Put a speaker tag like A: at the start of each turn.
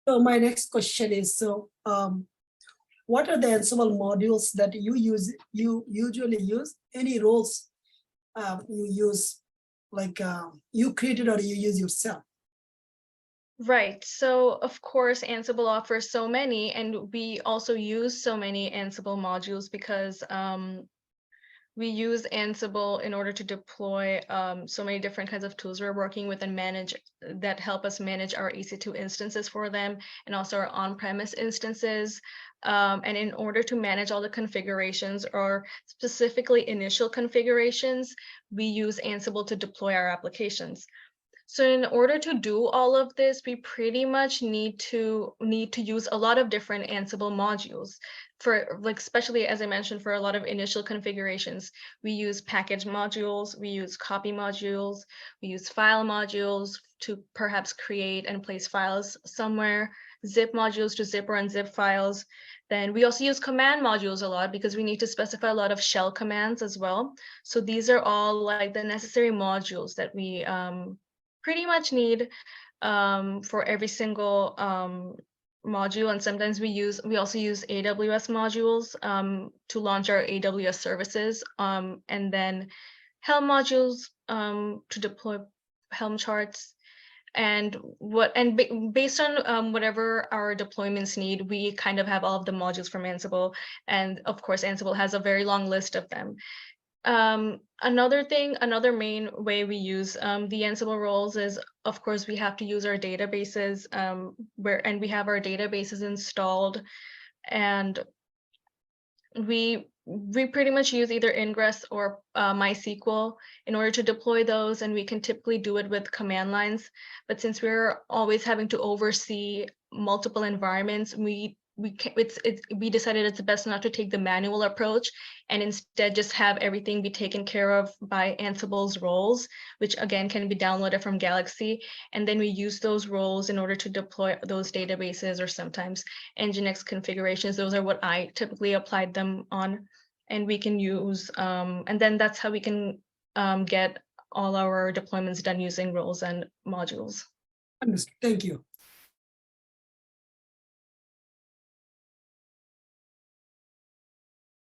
A: So my next question is, what are the Ansible modules that you use? You usually use any roles you use, like you created or you use yourself?
B: Right. So of course, Ansible offers so many, and we also use so many Ansible modules because we use Ansible in order to deploy so many different kinds of tools we're working with and manage that help us manage our EC2 instances for them and also our on-premise instances. And in order to manage all the configurations or specifically initial configurations, we use Ansible to deploy our applications. So in order to do all of this, we pretty much need to use a lot of different Ansible modules for, like, especially as I mentioned, for a lot of initial configurations. We use package modules, we use copy modules, we use file modules to perhaps create and place files somewhere, zip modules to zip or unzip files. Then we also use command modules a lot because we need to specify a lot of shell commands as well. So these are all like the necessary modules that we pretty much need for every single module. And sometimes we also use AWS modules to launch our AWS services, and then Helm modules to deploy Helm charts. And based on whatever our deployments need, we kind of have all of the modules from Ansible. And of course, Ansible has a very long list of them. Another main way we use the Ansible roles is, of course, we have to use our databases and we have our databases installed, and we pretty much use either Ingress or MySQL in order to deploy those, and we can typically do it with command lines. But since we're always having to oversee multiple environments, we decided it's best not to take the manual approach and instead just have everything be taken care of by Ansible's roles, which again can be downloaded from Galaxy. And then we use those roles in order to deploy those databases or sometimes Nginx configurations. Those are what I typically applied them on. And we can use, and then that's how we can get all our deployments done using roles and modules.
A: Understood. Thank you.